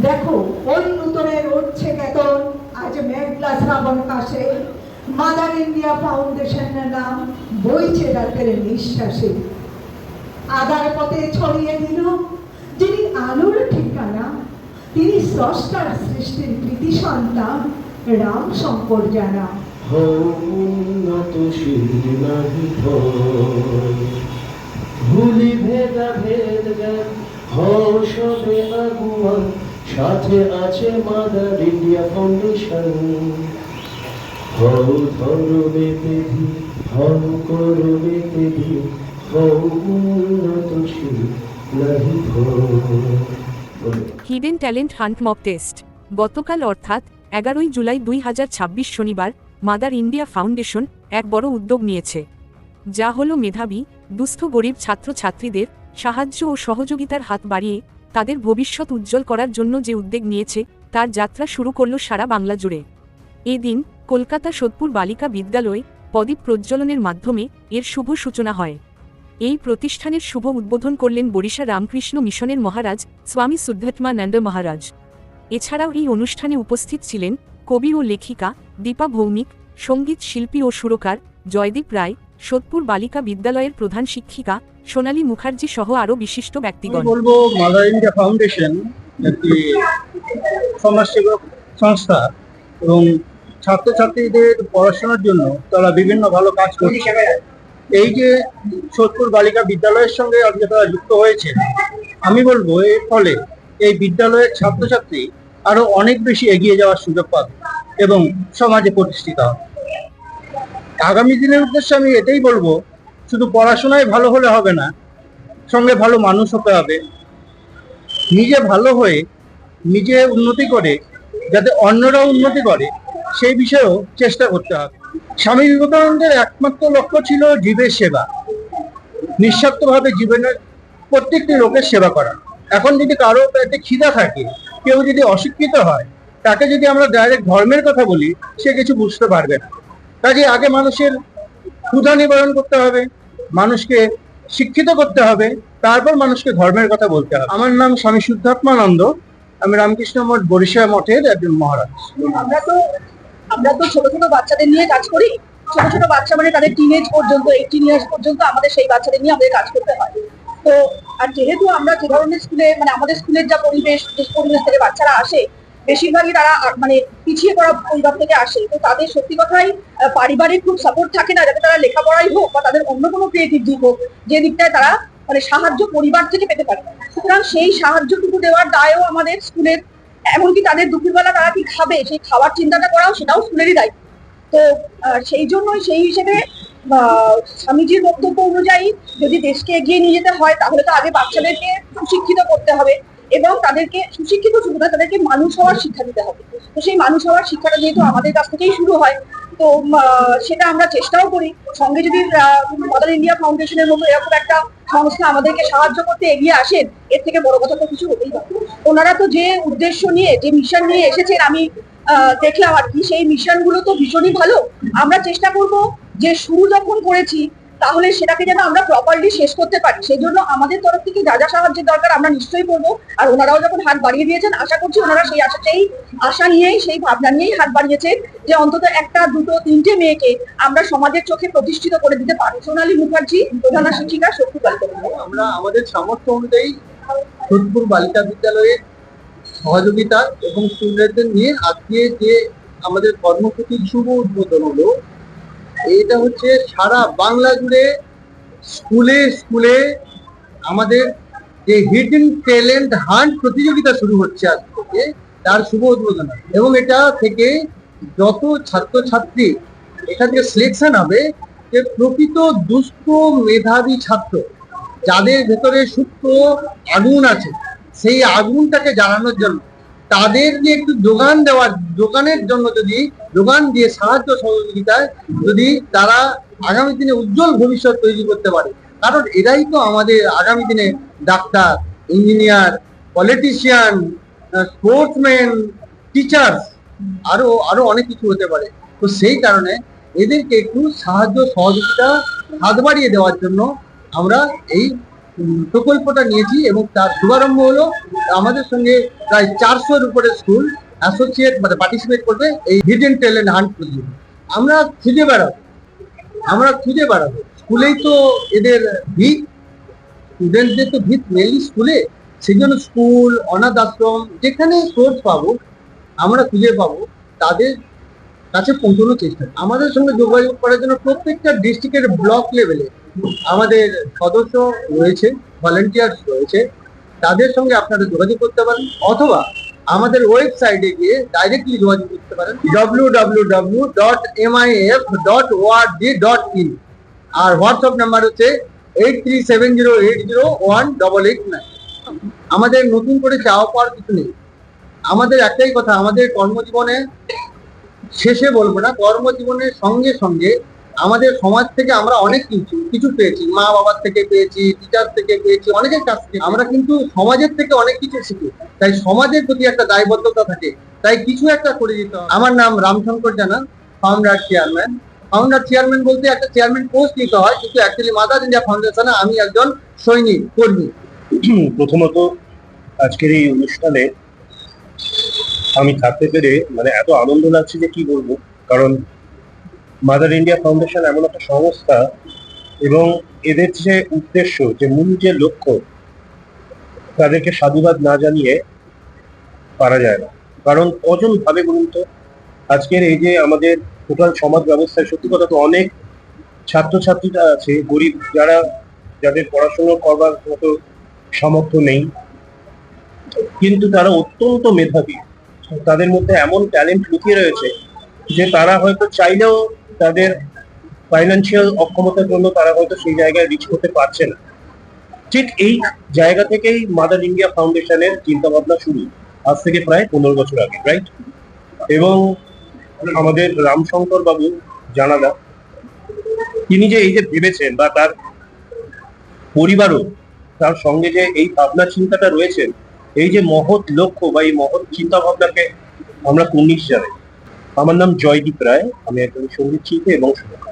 দেখো ওই নূতনের উঠছে কেতন, আজ মেঘলা শ্রাবণ কাশে মাদার ইন্ডিয়া ফাউন্ডেশনের নাম বইছে রাতের নিঃশ্বাসে। আদার পথে ছড়িয়ে দিল যিনি আলোর ঠিকানা, তিনি স্রষ্টার সৃষ্টির কৃতি সন্তান রাম শঙ্কর জানা। ভুলি ভেদা ভেদ জ্ঞান সবে আগুয়ান, সাথে আছে মাদার ইন্ডিয়া ফাউন্ডেশন। হও ধরো বেপেধি, হও করো বেপেধি, হও উন্নতশীল নাহি ভয়। Hidden talent hunt mock test গতকাল অর্থাৎ 11 জুলাই 2026 শনিবার মাদার ইন্ডিয়া ফাউন্ডেশন এক বড় উদ্যোগ নিয়েছে, যা হলো মেধাবী দুস্থ গরিব ছাত্রছাত্রীদের সাহায্য ও সহযোগিতার হাত বাড়িয়ে তাদের ভবিষ্যৎ উজ্জ্বল করার জন্য যে উদ্যোগ নিয়েছে তার যাত্রা শুরু করল সারা বাংলা জুড়ে। এদিন কলকাতা সোদপুর বালিকা বিদ্যালয়ে প্রদীপ প্রজ্বলনের মাধ্যমে এর শুভ সূচনা হয়। এই প্রতিষ্ঠানের শুভ উদ্বোধন করলেন বরিশা রামকৃষ্ণ মিশনের মহারাজ স্বামী সিদ্ধাত্মানন্দ মহারাজ। এছাড়াও এই অনুষ্ঠানে উপস্থিত ছিলেন কবি ও লেখিকা দীপা ভৌমিক, সঙ্গীত শিল্পী ও সুরকার জয়দীপ রায়, সোদপুর বালিকা বিদ্যালয়ের প্রধান শিক্ষিকা সোনালী মুখার্জি সহ আরও বিশিষ্ট ব্যক্তিগণ। বলবো মাদার ইন্ডিয়া ফাউন্ডেশন একটি সমাজসেবক সংস্থা এবং ছাত্রছাত্রীদের পড়াশোনার জন্য তারা বিভিন্ন ভালো কাজ করছে। এই যে সোদপুর বালিকা বিদ্যালয়ের সঙ্গে আজকে তারা যুক্ত হয়েছে, আমি বলবো এর ফলে এই বিদ্যালয়ের ছাত্রছাত্রী আরো অনেক বেশি এগিয়ে যাওয়ার সুযোগ পাবে এবং সমাজে প্রতিষ্ঠিত হবে। আগামী দিনের উদ্দেশ্যে আমি এটাই বলবো, শুধু পড়াশোনায় ভালো হলে হবে না, সঙ্গে ভালো মানুষ হতে হবে। নিজে ভালো হয়ে নিজে উন্নতি করে যাতে অন্যরাও উন্নতি করে সেই বিষয়েও চেষ্টা করতে হবে। স্বামী বিবেকানন্দের একমাত্র লক্ষ্য ছিল জীবের সেবা, নিঃস্বার্থভাবে জীবনের প্রত্যেকটি লোকের সেবা করা। এখন যদি কারো পেটে খিদা থাকে, কেউ যদি অশিক্ষিত হয়, তাকে যদি আমরা ডাইরেক্ট ধর্মের কথা বলি, সে কিছু বুঝতে পারবে না। কাজে আগে মানুষের ক্ষুধা নিবারণ করতে হবে, মানুষকে শিক্ষিত করতে হবে, তারপর মানুষকে ধর্মের কথা বলতে হবে। আমার নাম স্বামী শুদ্ধাত্মানন্দ, আমি রামকৃষ্ণ মঠ বরিশা মঠের একজন মহারাজ। আমরা তো ছোট ছোট বাচ্চাদের নিয়ে কাজ করি। ছোট ছোট বাচ্চা মানে তাদের টিনেজ পর্যন্ত, 18 ইয়ার্স পর্যন্ত আমাদের সেই বাচ্চাদের নিয়ে আমাদের কাজ করতে হয়। তো আর যেহেতু আমরা যে ধরনের স্কুলে মানে আমাদের স্কুলের যা পরিবেশ, যে পরিবেশ থেকে বাচ্চারা আসে, বেশিরভাগই তারা মানে পিছিয়ে পড়া পরিবার থেকে আসে। তো তাদের সত্যি কথাই পারিবারিক খুব সাপোর্ট থাকে না, যাতে তারা লেখাপড়াই হোক বা তাদের অন্য কোনো ক্রিয়েটিভ দিক হোক, যে দিকটায় তারা মানে সাহায্য পরিবার থেকে পেতে পারে। সুতরাং সেই সাহায্যটুকু দেওয়ার দায়ও আমাদের স্কুলের, এমনকি তাদের দুপুরবেলা তারা কি খাবে সেই খাবার চিন্তাটা করাও সেটাও স্কুলেরই দায়িত্ব। তো সেই জন্যই সেই হিসেবে স্বামীজির বক্তব্য অনুযায়ী যদি দেশকে এগিয়ে নিয়ে যেতে হয়, তাহলে তো আগে বাচ্চাদেরকে সুশিক্ষিত করতে হবে এবং তাদেরকে সুশিক্ষিত শুধু না, তাদেরকে মানুষ হওয়ার শিক্ষা দিতে হবে। তো সেই মানুষ হওয়ার শিক্ষাটা যেহেতু আমাদের কাছ থেকেই শুরু হয়, তো সেটা আমরা চেষ্টাও করি। সঙ্গে যদি মাদার ইন্ডিয়া ফাউন্ডেশনের মতো এরকম একটা সংস্থা আমাদেরকে সাহায্য করতে এগিয়ে আসেন, এর থেকে বড় কথা তো কিছু হতেই পারে। ওনারা তো যে উদ্দেশ্য নিয়ে, যে মিশন নিয়ে এসেছেন, আমি দেখলাম আর কি, সেই মিশন গুলো তো ভীষণই ভালো। আমরা চেষ্টা করব যে শুরু যখন করেছি তাহলে সেটাকে যেন আমরা প্রপারলি শেষ করতে পারি। সেই জন্য আমাদের তরফ থেকে যা যা সাহায্যের দরকার আমরা নিশ্চয়ই করবো। আর ওনারাও যখন হাত বাড়িয়ে দিয়েছেন, আশা করছি ওনারা সেই আশা নিয়েই, সেই ভাবনা নিয়েই হাত বাড়িয়েছেন যে অন্তত একটা, দুটো, তিনটে মেয়েকে আমরা সমাজের চোখে প্রতিষ্ঠিত করে দিতে পারি। সোনালী মুখার্জি, প্রধান শিক্ষিকা, সোদপুর বালিকা বিদ্যালয়। আমরা আমাদের সামর্থ্য অনুযায়ী সোদপুর বালিকা বিদ্যালয়ের সহযোগিতা এবং স্টুডেন্টদের নিয়ে আজকে যে আমাদের কর্মসূচির শুভ উদ্বোধন হলো, এটা হচ্ছে সারা বাংলা জুড়ে স্কুলে স্কুলে আমাদের যে হিডেন ট্যালেন্ট হান্ট প্রতিযোগিতা শুরু হচ্ছে আজ থেকে, তার শুভ উদ্বোধন। এবং এটা থেকে যত ছাত্রছাত্রী এখান থেকে সিলেকশন হবে, যে প্রকৃত দুস্থ মেধাবী ছাত্র যাদের ভেতরে সুপ্ত আগুন আছে, সেই আগুনটাকে জ্বালানোর জন্য তাদেরকে একটু যোগানের জন্য যদি যোগান দিয়ে সাহায্য সহযোগিতায় যদি তারা আগামী দিনে উজ্জ্বল ভবিষ্যৎ তৈরি করতে পারে। কারণ এরাই তো আমাদের আগামী দিনে doctor, engineer, politician, sportsman, teachers, আরো অনেক কিছু হতে পারে। তো সেই কারণে এদেরকে একটু সাহায্য সহযোগিতা হাত বাড়িয়ে দেওয়ার জন্য আমরা এই প্রকল্পটা নিয়েছি এবং তার শুভারম্ভ হলো আমাদের সঙ্গে প্রায় 400-এর উপরে স্কুল অ্যাসোসিয়েট মানে পার্টিসিপেট করবে এই হিডেন ট্যালেন্ট হান্ট প্রজেক্টে। আমরা খুঁজে বেড়াবো স্কুলেই তো এদের ভিত, স্টুডেন্টদের তো ভিত মেনলি স্কুলে, সেই জন্য স্কুল, অনাথ আশ্রম যেখানে সোর্স পাবো আমরা খুঁজে পাবো তাদের কাছে পৌঁছানোর চেষ্টা করি। আমাদের সঙ্গে যোগাযোগ করার জন্য প্রত্যেকটা ডিস্ট্রিক্টের ব্লক লেভেলে আমাদের সদস্য রয়েছে, ভলেন্টিয়ার্স রয়েছে, তাদের সঙ্গে আপনারা যোগাযোগ করতে পারেন অথবা আমাদের ওয়েবসাইটে গিয়ে ডাইরেক্টলি যোগাযোগ করতে পারেন www.mif.org.in আর হোয়াটসঅ্যাপ নাম্বার হচ্ছে 8370801889। আমাদের নতুন করে চাওয়া পাওয়ার কিছু নেই, আমাদের একটাই কথা, আমাদের কর্মজীবনে শেষে বলবো না, কর্মজীবনের সঙ্গে সঙ্গে আমাদের সমাজ থেকে আমরা অনেক কিছু পেয়েছি, মা বাবার থেকে পেয়েছি, টিচার থেকে পেয়েছি, অনেকের কাছ থেকে আমরা কিন্তু সমাজের থেকে অনেক কিছু শিখি। তাই সমাজের প্রতি একটা দায়বদ্ধতা থাকে, তাই কিছু একটা করে দিতে হবে। আমার নাম রামশঙ্কর জানা, ফাউন্ডার চেয়ারম্যান বলতে একটা চেয়ারম্যান পোস্ট নিতে হয়, কিন্তু অ্যাকচুয়ালি মাদার ইন্ডিয়া ফাউন্ডেশনে আমি একজন সৈনিক কর্মী। প্রথমত আজকের এই অনুষ্ঠানে আমি থাকতে পেরে মানে এত আনন্দ লাগছে যে কি বলবো, কারণ মাদার ইন্ডিয়া ফাউন্ডেশন এমন একটা সংস্থা এবং এদের যে উদ্দেশ্য, যে মূল যে লক্ষ্য, তাদেরকে সাধুবাদ না জানিয়ে পারা যায় না। কারণ কজন ভাবে বলুন তো, আজকের এই যে আমাদের টোটাল সমাজ ব্যবস্থায় সত্যি কথা তো অনেক ছাত্রছাত্রীরা আছে গরিব, যাদের পড়াশোনা করবার মতো সামর্থ্য নেই, কিন্তু তারা অত্যন্ত মেধাবী, তাদের মধ্যে এমন ট্যালেন্ট লুকিয়ে রয়েছে যে তারা হয়তো চাইলেও তাদের ফাইন্যান্সিয়াল অক্ষমতার জন্য তারা হয়তো সেই জায়গায় রিচ করতে পারছে না। ঠিক এই জায়গা থেকেই মাদার ইন্ডিয়া ফাউন্ডেশনের চিন্তা ভাবনা শুরু, আজ থেকে প্রায় 15 বছর আগে, রাইট? এবং আমাদের রামশঙ্কর বাবু জানালা, তিনি যে এই যে ভেবেছেন বা তার পরিবারও তার সঙ্গে যে এই ভাবনা চিন্তাটা রয়েছে, এই যে মহৎ লক্ষ্য বা এই মহৎ চিন্তা ভাবনাকে আমরা কুর্নিশ জানাই। আমার নাম জয়দীপ রায়, আমি একজন সঙ্গীত শিল্পী এবং সুরকার।